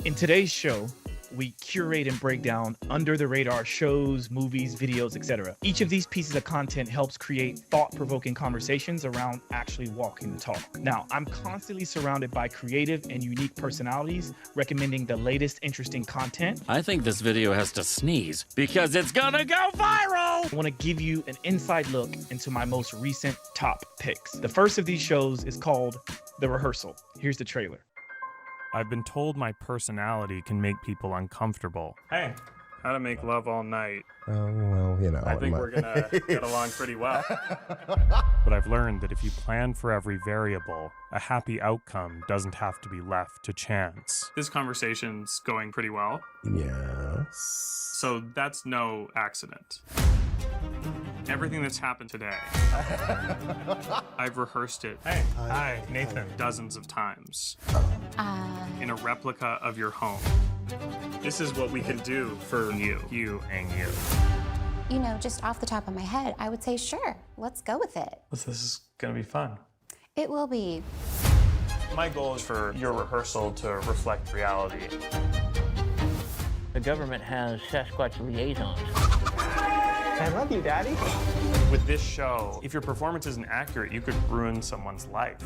In today's show, we curate and break down under the radar shows, movies, videos, etc. Each of these pieces of content helps create thought-provoking conversations around actually walking the talk. Now, I'm constantly surrounded by creative and unique personalities recommending the latest interesting content. I think this video has to sneeze because it's gonna go viral! I want to give you an inside look into my most recent top picks. The first of these shows is called The Rehearsal. Here's the trailer. I've been told my personality can make people uncomfortable. Hey, how to make love all night. Well, you know. I think we're gonna get along pretty well. But I've learned that if you plan for every variable, a happy outcome doesn't have to be left to chance. This conversation's going pretty well. Yes. So that's no accident. Everything that's happened today, I've rehearsed it. Hey, hi, Nathan. Dozens of times. In a replica of your home. This is what we can do for you and you. You know, just off the top of my head, I would say, sure, let's go with it. This is gonna be fun. It will be. My goal is for your rehearsal to reflect reality. The government has Sasquatch liaisons. I love you, Daddy. With this show, if your performance isn't accurate, you could ruin someone's life.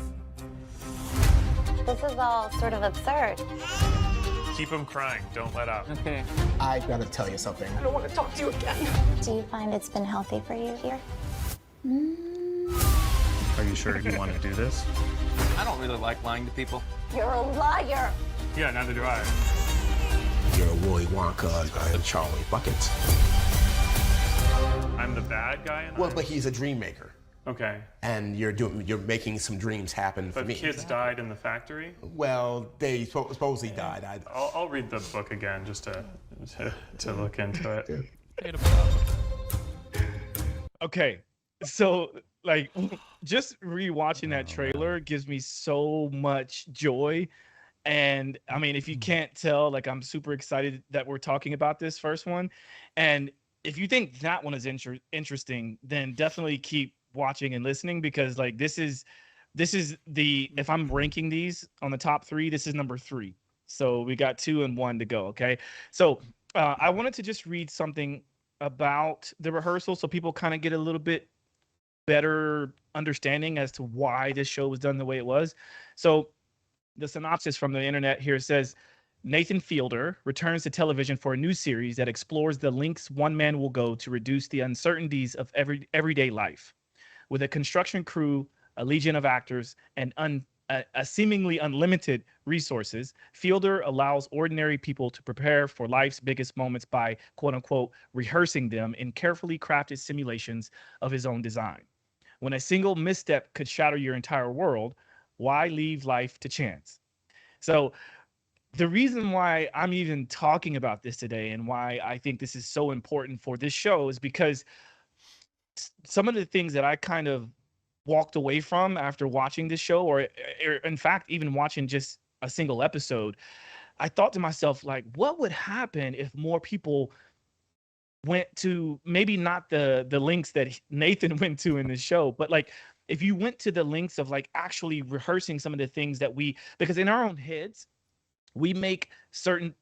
This is all sort of absurd. Keep them crying, don't let up. Okay. I gotta tell you something. I don't want to talk to you again. Do you find it's been healthy for you here? Are you sure you want to do this? I don't really like lying to people. You're a liar. Yeah, neither do I. You're a Willy Wonka and Charlie Bucket. I'm the bad guy in Well, but he's a dream maker. Okay. And you're making some dreams happen for But me. kids died in the factory? Well, they supposedly died. I'll read the book again just to look into it. Okay, so like just rewatching that trailer gives me so much joy. And I mean, if you can't tell, like I'm super excited that we're talking about this first one. And if you think that one is interesting, then definitely keep watching and listening, because like this is the, if I'm ranking these on the top 3, this is number 3. So we got 2 and 1 to go. Okay. So I wanted to just read something about The Rehearsal so people kind of get a little bit better understanding as to why this show was done the way it was. So the synopsis from the internet here says, Nathan Fielder returns to television for a new series that explores the lengths one man will go to reduce the uncertainties of everyday life. With a construction crew, a legion of actors, and a seemingly unlimited resources, Fielder allows ordinary people to prepare for life's biggest moments by, quote unquote, rehearsing them in carefully crafted simulations of his own design. When a single misstep could shatter your entire world, why leave life to chance? So the reason why I'm even talking about this today and why I think this is so important for this show is because some of the things that I kind of walked away from after watching this show, or in fact, even watching just a single episode, I thought to myself, like, what would happen if more people went to maybe not the links that Nathan went to in the show, but like if you went to the links of like actually rehearsing some of the things that because in our own heads, we make certain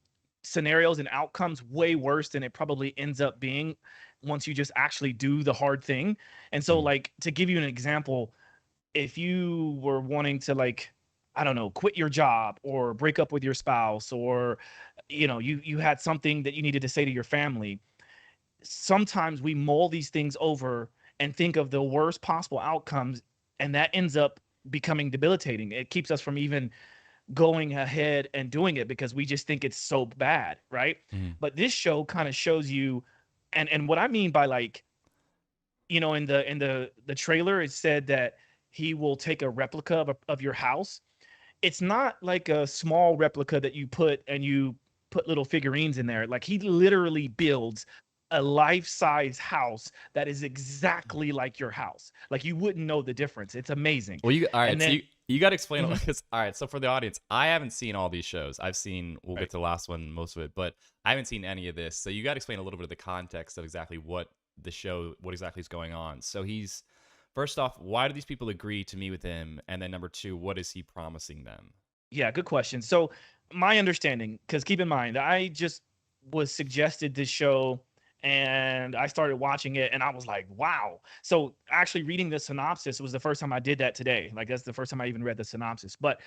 scenarios and outcomes way worse than it probably ends up being once you just actually do the hard thing. And so like, to give you an example, if you were wanting to like, I don't know, quit your job or break up with your spouse, or, you know, you had something that you needed to say to your family, sometimes we mull these things over and think of the worst possible outcomes, and that ends up becoming debilitating. It keeps us from even going ahead and doing it because we just think it's so bad, right? But this show kind of shows you, and what I mean by like, you know, in the trailer, it said that he will take a replica of your house. It's not like a small replica that you put little figurines in there. Like he literally builds a life-size house that is exactly like your house. Like you wouldn't know the difference. It's amazing. Well, all right. And then, so you got to explain it, because all right. So for the audience, I haven't seen all these shows. I've seen. We'll get to the last one, most of it, but I haven't seen any of this. So you got to explain a little bit of the context of exactly what exactly is going on. So he's, first off, why do these people agree to meet with him, and then number 2, what is he promising them? Yeah, good question. So my understanding, because keep in mind, I just was suggested this show and I started watching it and I was like, wow. So actually reading the synopsis was the first time I did that today. Like that's the first time I even read the synopsis. But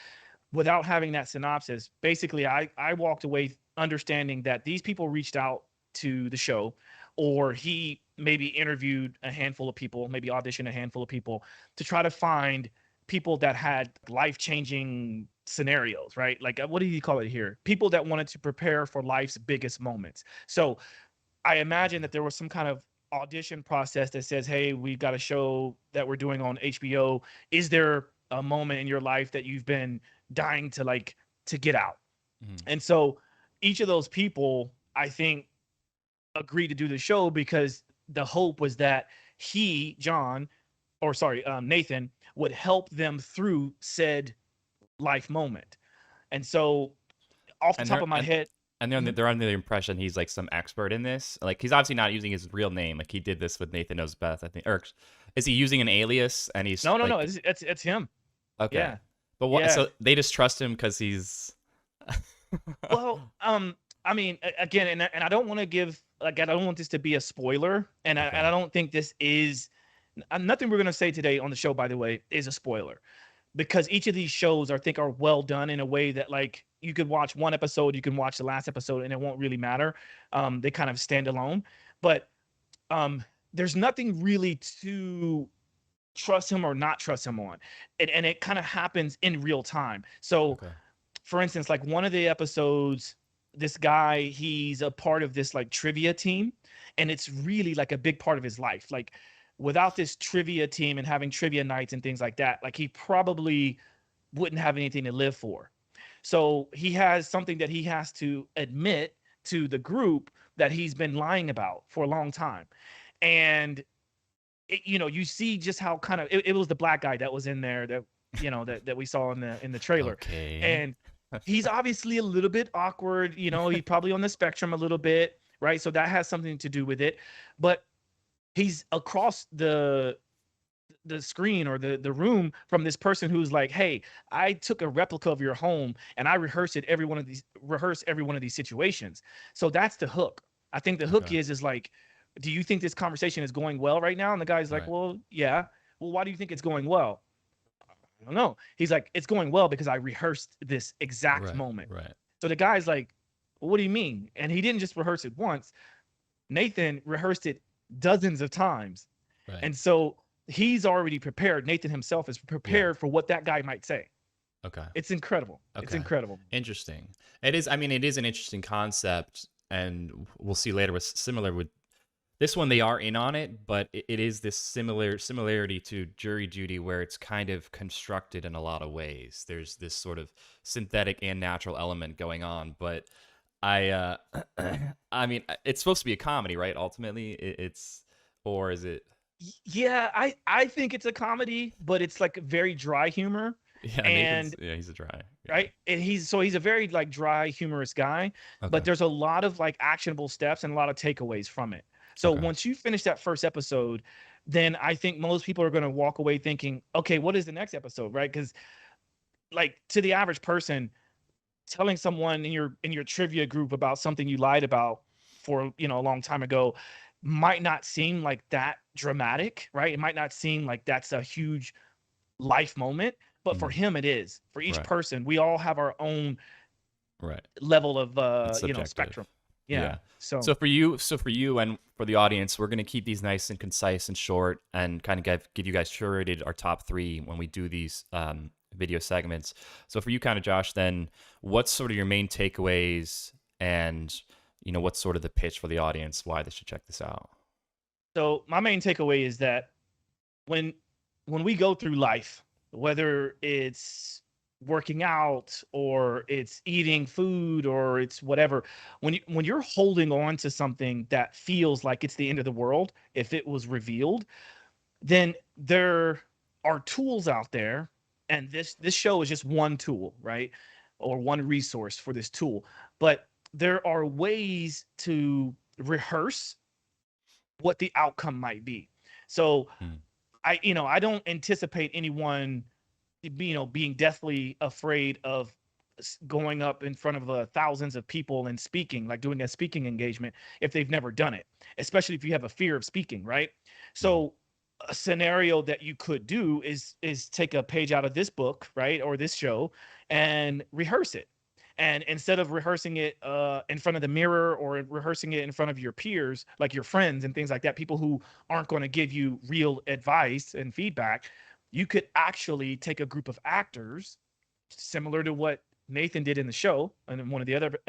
without having that synopsis, basically I walked away understanding that these people reached out to the show, or he maybe interviewed a handful of people, maybe auditioned a handful of people to try to find people that had life-changing scenarios, right? Like what do you call it here? People that wanted to prepare for life's biggest moments. So I imagine that there was some kind of audition process that says, hey, we've got a show that we're doing on HBO. Is there a moment in your life that you've been dying to get out? And so each of those people, I think, agreed to do the show because the hope was that Nathan would help them through said life moment. And so off the top of my head, and they're under the impression he's like some expert in this. Like he's obviously not using his real name. Like he did this with Nathan Knows Beth, I think. Or is he using an alias? And he's no, it's him. Okay. Yeah. But what? Yeah. So they just trust him because he's. Well, I mean, again, and I don't want to give I don't want this to be a spoiler, and I don't think this is nothing we're gonna say today on the show. By the way, is a spoiler, because each of these shows I think are well done in a way that like you could watch one episode, you can watch the last episode, and it won't really matter. They kind of stand alone, but there's nothing really to trust him or not trust him on, and it kind of happens in real time. So, for instance, like one of the episodes, this guy, he's a part of this like trivia team, and it's really like a big part of his life. Like without this trivia team and having trivia nights and things like that, like he probably wouldn't have anything to live for. So he has something that he has to admit to the group that he's been lying about for a long time. And you see just how kind of it was the black guy that was in there that that we saw in the trailer. And he's obviously a little bit awkward, he's probably on the spectrum a little bit, right? So that has something to do with it. But he's across the screen or the room from this person who's like, hey, I took a replica of your home and I rehearsed every one of these situations. So that's the hook. I think the hook is like, do you think this conversation is going well right now? And the guy's like, well, yeah. Well, why do you think it's going well? I don't know. He's like, it's going well because I rehearsed this exact moment. Right. So the guy's like, well, what do you mean? And he didn't just rehearse it once. Nathan rehearsed it dozens of times. Right. And so he's already prepared. Nathan himself is prepared for what that guy might say. Okay. It's incredible. Okay. It's incredible. Interesting. It is. I mean, it is an interesting concept, and we'll see later what's similar with this one. They are in on it, but it is this similarity to jury duty where it's kind of constructed in a lot of ways. There's this sort of synthetic and natural element going on, but I mean, it's supposed to be a comedy, right? Ultimately, or is it? Yeah, I think it's a comedy, but it's like very dry humor. Yeah, and he's a dry, right, and he's a very like dry, humorous guy. But there's a lot of like actionable steps and a lot of takeaways from it. So once you finish that first episode, then I think most people are going to walk away thinking, okay, what is the next episode, right? Because like to the average person, telling someone in your trivia group about something you lied about for a long time ago might not seem like that dramatic, right? It might not seem like that's a huge life moment, but for him it is. For each person, we all have our own level of spectrum. Yeah. So for you and for the audience, we're going to keep these nice and concise and short, and kind of give you guys curated our top 3 when we do these video segments. So for you, kind of Josh, then what's sort of your main takeaways, and what's sort of the pitch for the audience why they should check this out? So my main takeaway is that when we go through life, whether it's working out or it's eating food or it's whatever, when you're holding on to something that feels like it's the end of the world if it was revealed, then there are tools out there, and this show is just one tool, right? Or one resource for this tool. But there are ways to rehearse what the outcome might be. So I don't anticipate anyone being deathly afraid of going up in front of thousands of people and speaking, like doing a speaking engagement, if they've never done it, especially if you have a fear of speaking, right? So a scenario that you could do is take a page out of this book, right, or this show, and rehearse it. And instead of rehearsing it in front of the mirror or rehearsing it in front of your peers, like your friends and things like that, people who aren't going to give you real advice and feedback, you could actually take a group of actors, similar to what Nathan did in the show and in one of the other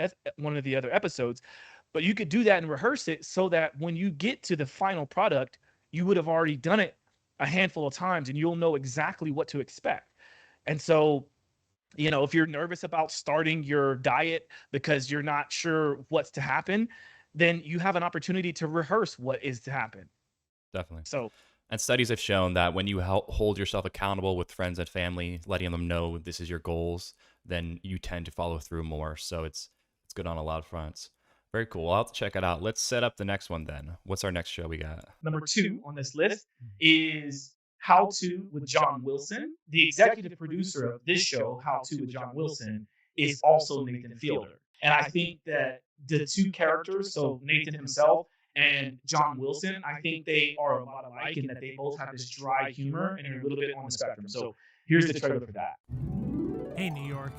episodes, but you could do that and rehearse it so that when you get to the final product, you would have already done it a handful of times and you'll know exactly what to expect. And so, you know, if you're nervous about starting your diet because you're not sure what's to happen, then you have an opportunity to rehearse what is to happen. Definitely. So, and studies have shown that when you hold yourself accountable with friends and family, letting them know this is your goals, then you tend to follow through more. So it's good on a lot of fronts. Very cool. I'll have to check it out. Let's set up the next one then. What's our next show we got? Number 2 on this list is How To with John Wilson. The executive producer of this show, How To with John Wilson, is also Nathan Fielder. And I think that the two characters, so Nathan himself and John Wilson, I think they are a lot alike in that they both have this dry humor and are a little bit on the spectrum. So here's the trailer for that. Hey, New York.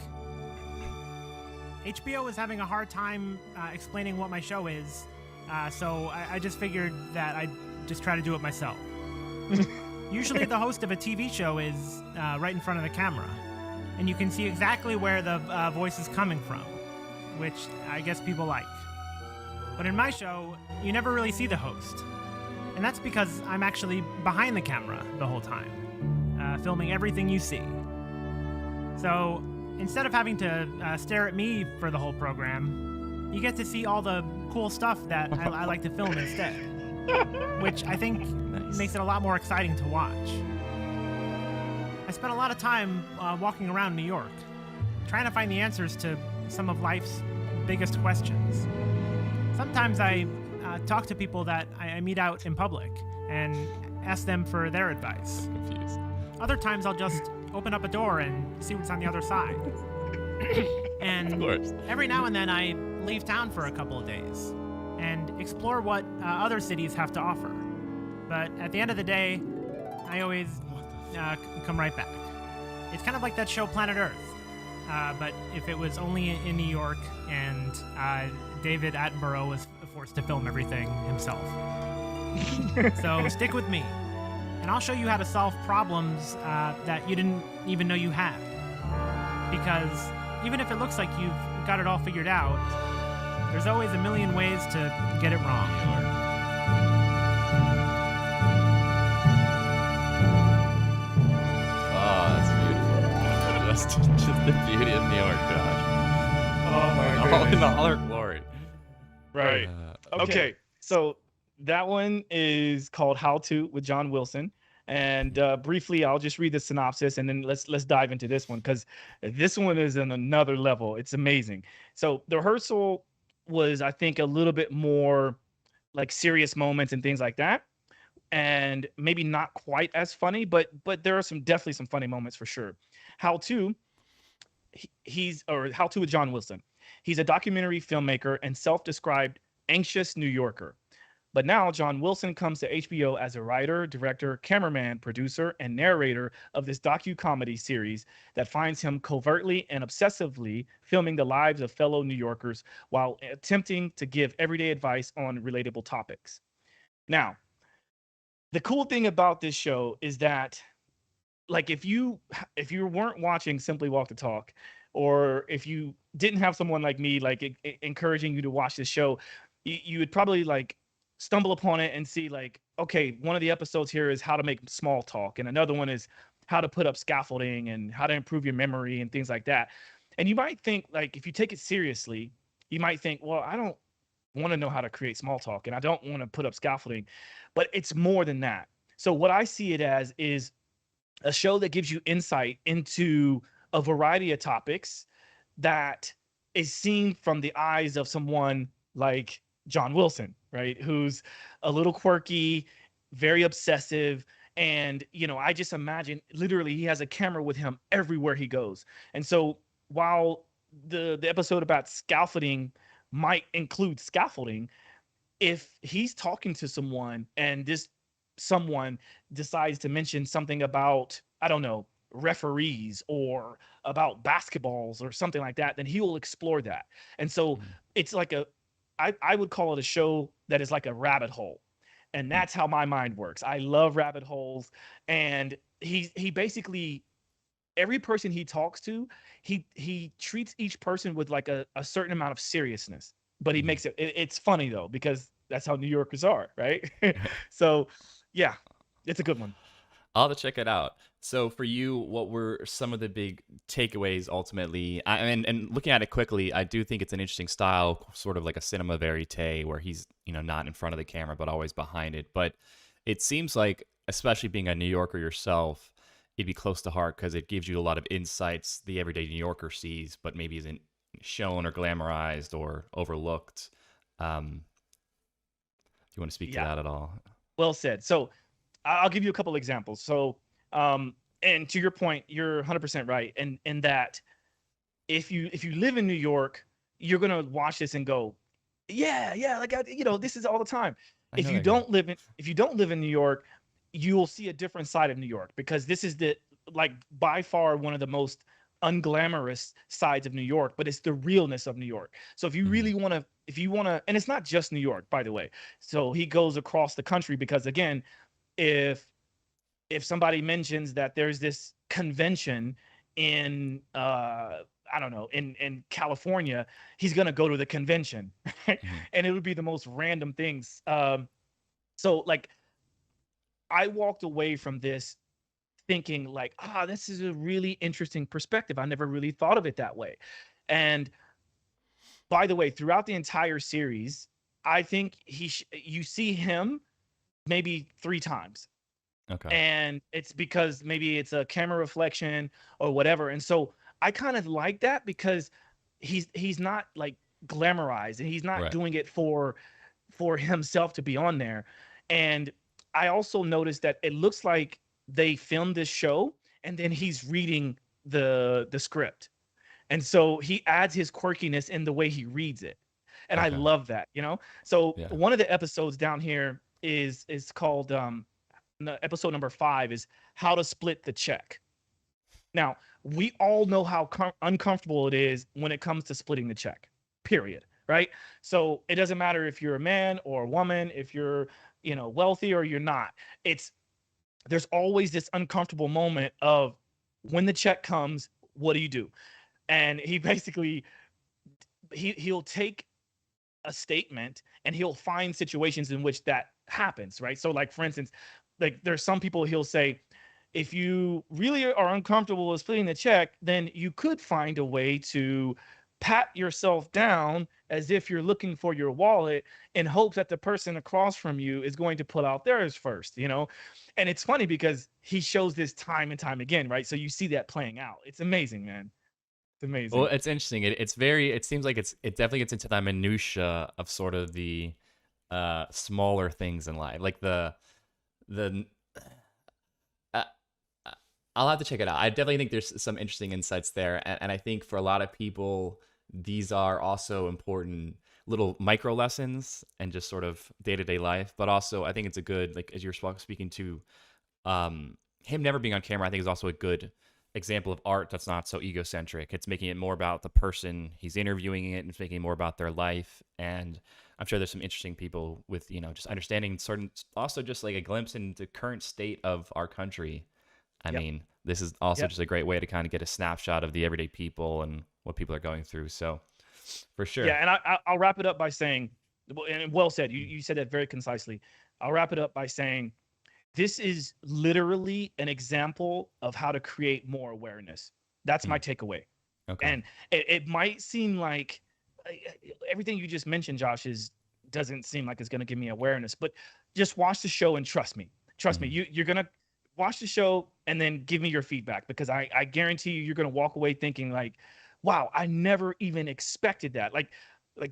HBO is having a hard time explaining what my show is, so I just figured that I'd just try to do it myself. Usually the host of a TV show is right in front of the camera, and you can see exactly where the voice is coming from, which I guess people like. But in my show, you never really see the host, and that's because I'm actually behind the camera the whole time, filming everything you see. So instead of having to stare at me for the whole program, you get to see all the cool stuff that I like to film instead, which I think makes it a lot more exciting to watch. I spent a lot of time walking around New York, trying to find the answers to some of life's biggest questions. Sometimes I talk to people that I meet out in public and ask them for their advice. Confused. Other times I'll just open up a door and see what's on the other side. And every now and then I leave town for a couple of days and explore what other cities have to offer. But at the end of the day, I always come right back. It's kind of like that show Planet Earth, but if it was only in New York and David Attenborough was forced to film everything himself. So stick with me, and I'll show you how to solve problems that you didn't even know you had. Because even if it looks like you've got it all figured out, there's always a million ways to get it wrong. Oh, that's beautiful. Just the beauty of New York, Josh. Oh my All goodness. in all our glory. Right. Okay. So that one is called How To with John Wilson. And briefly, I'll just read the synopsis and then let's dive into this one because this one is on another level. It's amazing. So the rehearsal was, I think, a little bit more like serious moments and things like that, and maybe not quite as funny, but there are definitely some funny moments for sure. How To with John Wilson. He's a documentary filmmaker and self-described anxious New Yorker. But now John Wilson comes to HBO as a writer, director, cameraman, producer, and narrator of this docu-comedy series that finds him covertly and obsessively filming the lives of fellow New Yorkers while attempting to give everyday advice on relatable topics. Now, the cool thing about this show is that, like, if you weren't watching Simply Walk the Talk, or if you didn't have someone like me like encouraging you to watch this show, you would probably like stumble upon it and see like, okay, one of the episodes here is how to make small talk, and another one is how to put up scaffolding and how to improve your memory and things like that. And you might think, like, if you take it seriously, you might think, well, I don't want to know how to create small talk and I don't want to put up scaffolding, but it's more than that. So what I see it as is a show that gives you insight into a variety of topics that is seen from the eyes of someone like John Wilson, right? Who's a little quirky, very obsessive. And, you know, I just imagine literally he has a camera with him everywhere he goes. And so while the episode about scaffolding might include scaffolding if he's talking to someone and this someone decides to mention something about, I don't know, referees or about basketballs or something like that, then he will explore that. And so it's like I would call it a show that is like a rabbit hole. And that's how my mind works. I love rabbit holes. And he basically, every person he talks to, he treats each person with like a certain amount of seriousness, but he makes it's funny though, because that's how New Yorkers are, right? So yeah, it's a good one. I'll have to check it out. So for you, what were some of the big takeaways ultimately? And looking at it quickly, I do think it's an interesting style, sort of like a cinema verite, where he's, not in front of the camera, but always behind it. But it seems like, especially being a New Yorker yourself, it'd be close to heart because it gives you a lot of insights the everyday New Yorker sees, but maybe isn't shown or glamorized or overlooked. Do you want to speak to that at all? Well said. So I'll give you a couple examples. So, and to your point, you're 100% right. And in that, if you live in New York, you're gonna watch this and go, yeah, like this is all the time. If you don't live in New York, you will see a different side of New York, because this is by far one of the most unglamorous sides of New York, but it's the realness of New York. So if you really want to, and it's not just New York, by the way. So he goes across the country, because again, if somebody mentions that there's this convention in I don't know, in California, he's gonna go to the convention, right? And it would be the most random things. So like, I walked away from this thinking like, this is a really interesting perspective. I never really thought of it that way. And by the way, throughout the entire series, I think you see him maybe 3 times. Okay. And it's because maybe it's a camera reflection or whatever. And so I kind of like that, because he's not like glamorized, and he's not doing it for himself to be on there. And I also noticed that it looks like they filmed this show and then he's reading the script. And so he adds his quirkiness in the way he reads it. And I love that, So one of the episodes down here is called episode number 5 is How to Split the Check. Now, we all know how uncomfortable it is when it comes to splitting the check, period, right? So it doesn't matter if you're a man or a woman, if you're, wealthy or you're not. There's always this uncomfortable moment of, when the check comes, what do you do? And he basically, he'll take a statement and he'll find situations in which that happens, right? So like, for instance, like there's some people he'll say, if you really are uncomfortable with splitting the check, then you could find a way to pat yourself down as if you're looking for your wallet, in hopes that the person across from you is going to pull out theirs first, And it's funny because he shows this time and time again, right? So you see that playing out. It's amazing, man. It's amazing. Well, it's interesting. It seems like it definitely gets into that minutia of sort of the smaller things in life, like the I'll have to check it out. I definitely think there's some interesting insights there. And I think for a lot of people, these are also important little micro lessons and just sort of day-to-day life. But also, I think it's a good, like, as you're speaking to him never being on camera, I think is also a good example of art that's not so egocentric. It's making it more about the person he's interviewing it, and it's making it more about their life. And I'm sure there's some interesting people with, just understanding certain, also just like a glimpse into the current state of our country. I mean, this is also just a great way to kind of get a snapshot of the everyday people and what people are going through. So, for sure. Yeah, and I'll wrap it up by saying, and well said, you said that very concisely. I'll wrap it up by saying, this is literally an example of how to create more awareness. That's my takeaway. Okay. And it might seem like everything you just mentioned, Josh, doesn't seem like it's going to give me awareness, but just watch the show and trust me. Trust me, you're going to watch the show and then give me your feedback, because I guarantee you're going to walk away thinking like, wow, I never even expected that. Like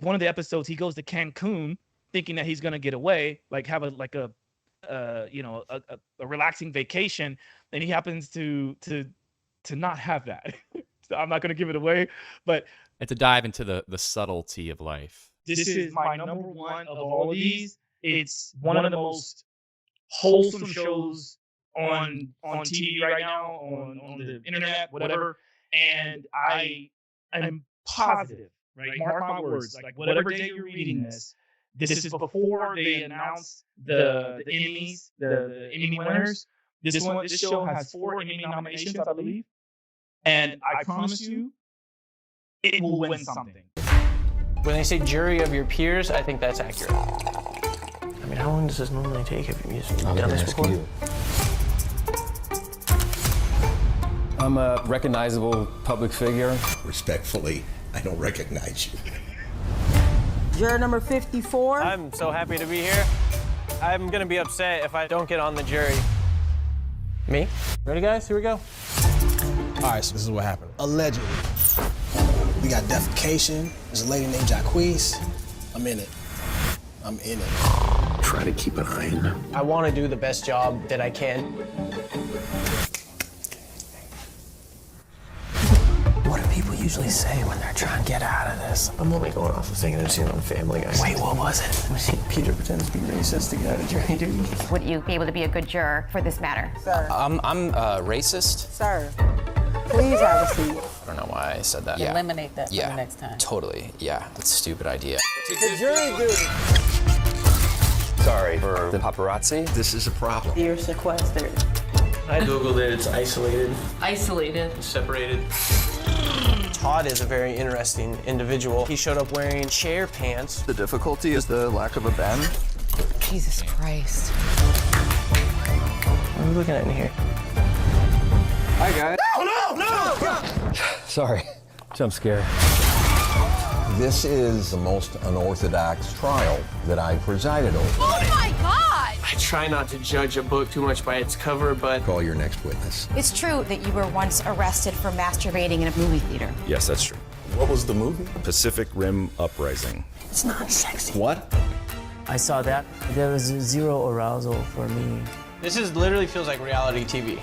one of the episodes, he goes to Cancun thinking that he's going to get away, like have a relaxing vacation, and he happens to not have that. So I'm not going to give it away, but It's a dive into the subtlety of life. This is my number one of all of these. It's one of the most wholesome shows on TV right now, on the internet, whatever. And I am positive, right? Mark my words, like whatever day you're reading this, this is before they announce the Emmys, the Emmy winners. This show has 4 Emmy nominations, I believe. And I promise you, it will win something. When they say jury of your peers, I think that's accurate. I mean, how long does this normally take? Have you done this before? I'm a recognizable public figure. Respectfully, I don't recognize you. Juror number 54. I'm so happy to be here. I'm gonna be upset if I don't get on the jury. Me? Ready, guys? Here we go. All right, so this is what happened. Allegedly, we got defecation. There's a lady named Jacquees. I'm in it. Try to keep an eye on them. I want to do the best job that I can. What do people usually say when they're trying to get out of this? I'm only going off of things I've seen on Family Guy. Wait, what was it? I've seen Peter pretends to be racist to get out of jury duty. Would you be able to be a good juror for this matter? Sir. I'm racist. Sir, please have a seat. I don't know why I said that. Eliminate that for the next time. Totally. Yeah, that's a stupid idea. The jury duty. Sorry for the paparazzi. This is a problem. You're sequestered. I Googled it. It's isolated. Isolated. Separated. Todd is a very interesting individual. He showed up wearing chair pants. The difficulty is the lack of a bend. Jesus Christ. What are we looking at in here? Hi, guys. No! Sorry. Jump scare. This is the most unorthodox trial that I presided over. Oh my God! I try not to judge a book too much by its cover, but... Call your next witness. It's true that you were once arrested for masturbating in a movie theater. Yes, that's true. What was the movie? Pacific Rim Uprising. It's not sexy. What? I saw that. There was zero arousal for me. This is literally feels like reality TV.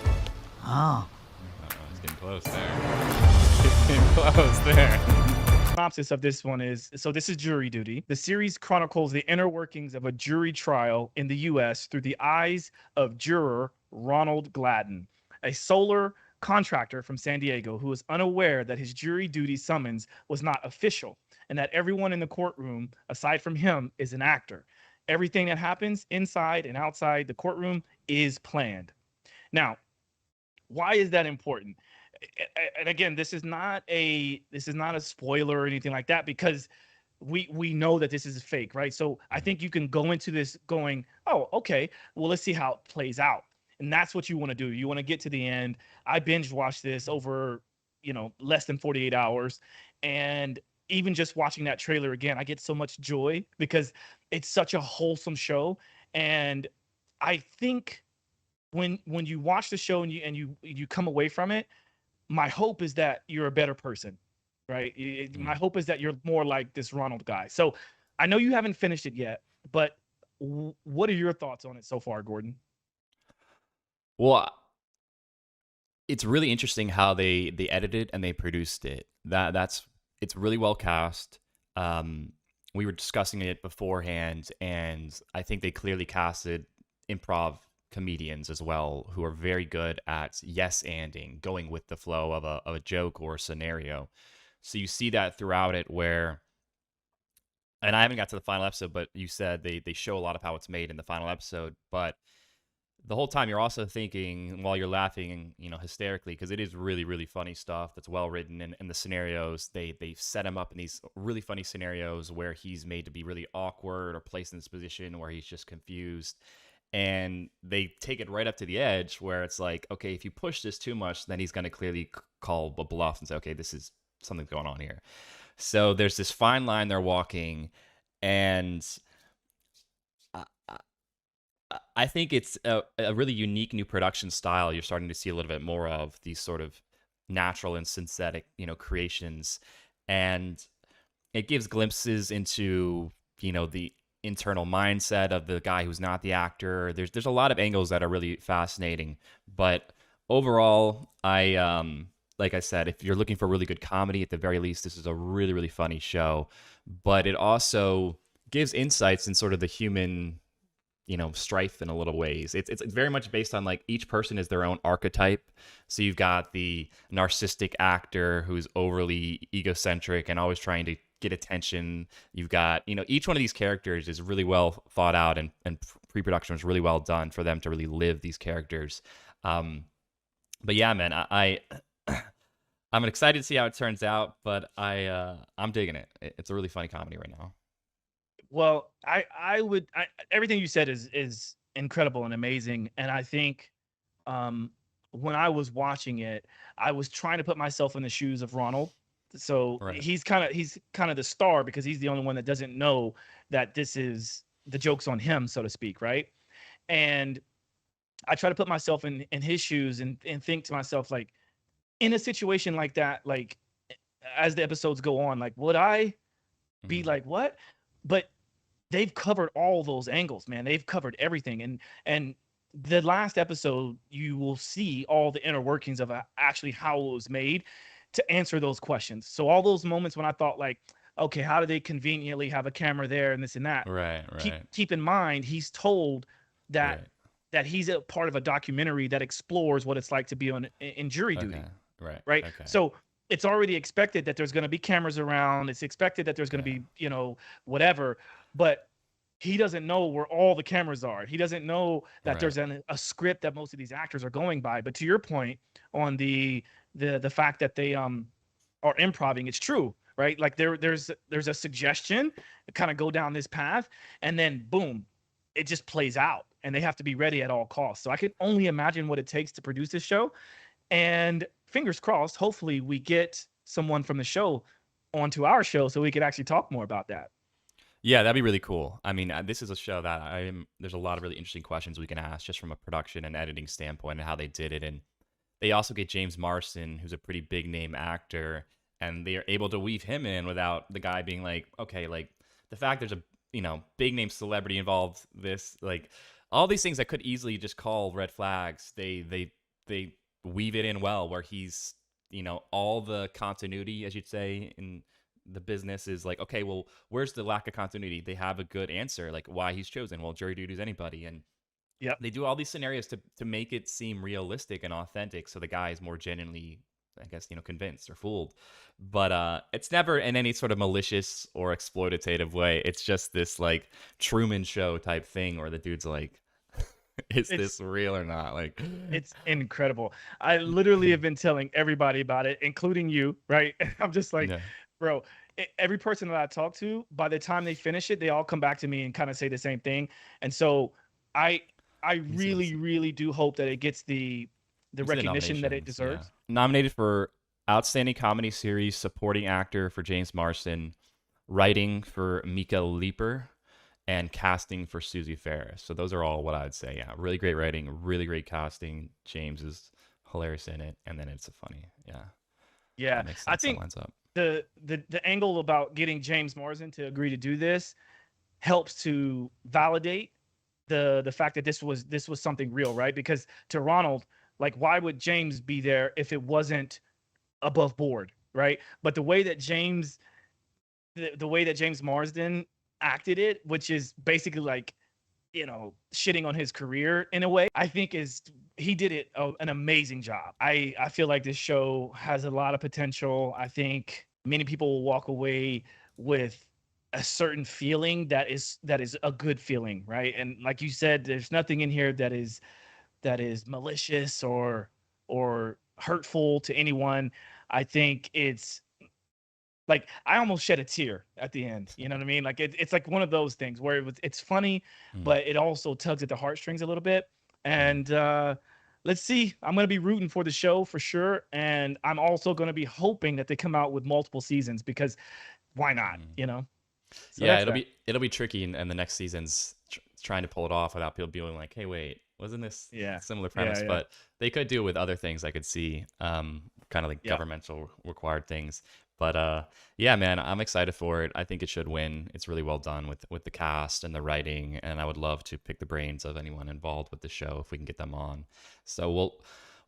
Ah. It's getting close there. Getting close there. Synopsis of this one is, so this is Jury Duty. The series chronicles the inner workings of a jury trial in the U.S. through the eyes of juror Ronald Gladden, a solar contractor from San Diego who is unaware that his jury duty summons was not official and that everyone in the courtroom, aside from him, is an actor. Everything that happens inside and outside the courtroom is planned. Now, why is that important? And again, this is not a spoiler or anything like that, because we know that this is fake, right? So I think you can go into this going, oh, okay, well, let's see how it plays out. And that's what you want to do. You want to get to the end. I binge watched this over, less than 48 hours. And even just watching that trailer again, I get so much joy because it's such a wholesome show. And I think when you watch the show and you come away from it, my hope is that you're a better person, right? My hope is that you're more like this Ronald guy. So I know you haven't finished it yet, but what are your thoughts on it so far, Gordon? Well, it's really interesting how they edited and they produced it. It's really well cast. We were discussing it beforehand, and I think they clearly casted improv comedians as well, who are very good at yes-anding, going with the flow of a joke or a scenario. So you see that throughout it where, and I haven't got to the final episode, but you said they show a lot of how it's made in the final episode, but the whole time you're also thinking while you're laughing, hysterically, because it is really, really funny stuff that's well written, and the scenarios, they set him up in these really funny scenarios where he's made to be really awkward or placed in this position where he's just confused. And they take it right up to the edge where it's like, okay, if you push this too much, then he's going to clearly call a bluff and say, okay, this is something's going on here. So there's this fine line they're walking, and I think it's a really unique new production style. You're starting to see a little bit more of these sort of natural and synthetic, creations, and it gives glimpses into, the internal mindset of the guy who's not the actor. There's a lot of angles that are really fascinating, but overall, I like I said, if you're looking for really good comedy, at the very least, this is a really, really funny show. But it also gives insights in sort of the human, strife in a little ways. It's very much based on like each person is their own archetype. So you've got the narcissistic actor who's overly egocentric and always trying to get attention. You've got, each one of these characters is really well thought out, and pre-production was really well done for them to really live these characters. But yeah, man, I'm excited to see how it turns out, but I'm digging it. It's a really funny comedy right now. Well, everything you said is incredible and amazing, and I think when I was watching it, I was trying to put myself in the shoes of Ronald. So he's kind of the star because he's the only one that doesn't know that this is the joke's on him, so to speak, right? And I try to put myself in his shoes and think to myself, like, in a situation like that, like as the episodes go on, like, would I be like, what? But they've covered all those angles, man. They've covered everything. And the last episode, you will see all the inner workings of actually how it was made to answer those questions. So all those moments when I thought like, okay, how do they conveniently have a camera there and this and that? Right. Keep in mind, he's told that that he's a part of a documentary that explores what it's like to be in jury duty. Right. Okay. So it's already expected that there's going to be cameras around. It's expected that there's going to be, whatever, but he doesn't know where all the cameras are. He doesn't know that there's a script that most of these actors are going by. But to your point on the fact that they are improvising, it's true, right? Like there's a suggestion to kind of go down this path, and then boom, it just plays out, and they have to be ready at all costs. So I can only imagine what it takes to produce this show, and fingers crossed, hopefully we get someone from the show onto our show so we could actually talk more about that. Yeah, that'd be really cool. I mean, this is a show that there's a lot of really interesting questions we can ask just from a production and editing standpoint and how they did it. And they also get James Marsden, who's a pretty big name actor, and they are able to weave him in without the guy being like, okay, like the fact there's a, big name celebrity involved, this, like all these things that could easily just call red flags. They weave it in well where he's, all the continuity, as you'd say, in the business is like, okay, well, where's the lack of continuity? They have a good answer, like why he's chosen. Well, jury duty is anybody. And they do all these scenarios to make it seem realistic and authentic. So the guy is more genuinely, I guess, convinced or fooled. But it's never in any sort of malicious or exploitative way. It's just this like Truman Show type thing where the dude's like, is this real or not? Like, it's incredible. I literally have been telling everybody about it, including you, right? I'm just like, bro, every person that I talk to, by the time they finish it, they all come back to me and kind of say the same thing. And so I really, really do hope that it gets the recognition that it deserves. Yeah. Nominated for Outstanding Comedy Series, Supporting Actor for James Marsden, Writing for Mika Leeper, and Casting for Susie Ferris. So those are all what I'd say. Yeah, really great writing, really great casting. James is hilarious in it, and then it's funny. Yeah. I think the angle about getting James Marsden to agree to do this helps to validate the fact that this was something real, right? Because to Ronald, like, why would James be there if it wasn't above board, right? But the way that James Marsden acted it, which is basically like, shitting on his career in a way, I think he did it an amazing job. I feel like this show has a lot of potential. I think many people will walk away with a certain feeling that is a good feeling, right? And like you said, there's nothing in here that is malicious or hurtful to anyone. I think it's like, I almost shed a tear at the end. You know what I mean? Like it's like one of those things where it's funny, but it also tugs at the heartstrings a little bit. And let's see. I'm going to be rooting for the show for sure. And I'm also going to be hoping that they come out with multiple seasons, because why not? So yeah, it'll be tricky in the next seasons trying to pull it off without people being like, hey, wait, wasn't this similar premise? But they could do it with other things I could see, kind of like governmental required things. But yeah, man, I'm excited for it. I think it should win. It's really well done with the cast and the writing, and I would love to pick the brains of anyone involved with the show if we can get them on. So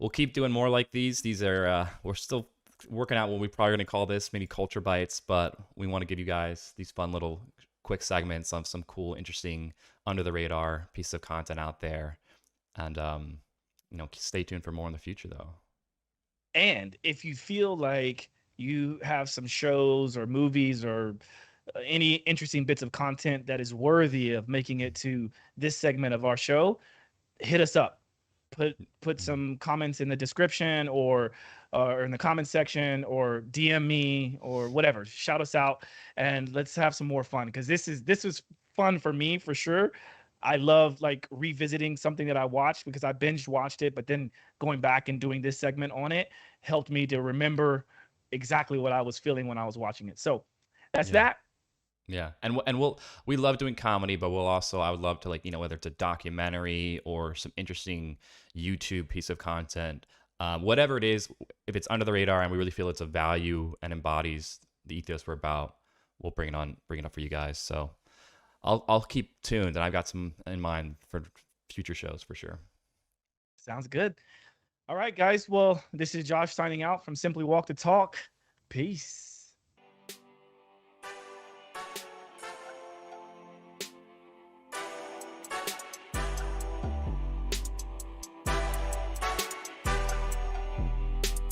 we'll keep doing more like these. These are we're still working out what we probably going to call this mini culture bites, but we want to give you guys these fun little quick segments of some cool, interesting, under the radar piece of content out there. And stay tuned for more in the future, though. And if you feel like you have some shows or movies or any interesting bits of content that is worthy of making it to this segment of our show, hit us up. Put some comments in the description or in the comment section, or DM me or whatever. Shout us out and let's have some more fun, because this was fun for me for sure. I love like revisiting something that I watched because I binge watched it, but then going back and doing this segment on it helped me to remember exactly what I was feeling when I was watching it. So that's that. Yeah, and we love doing comedy, but I would love to, like, whether it's a documentary or some interesting YouTube piece of content, whatever it is, if it's under the radar and we really feel it's of value and embodies the ethos we're about, we'll bring it up for you guys. So I'll keep tuned, and I've got some in mind for future shows for sure. Sounds good. All right, guys. Well, this is Josh signing out from Simply Walk the Talk. Peace.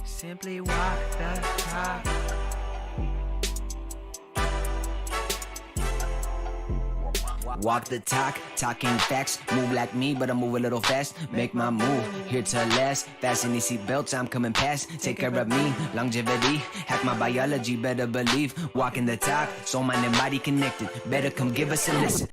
Simply walk the talk. Walk the talk, talking facts. Move like me, but I move a little fast. Make my move, here to last. Fasten these seat belts, I'm coming past. Take care of me, longevity. Hack my biology, better believe. Walking the talk, soul, mind, and body connected. Better come give us a listen.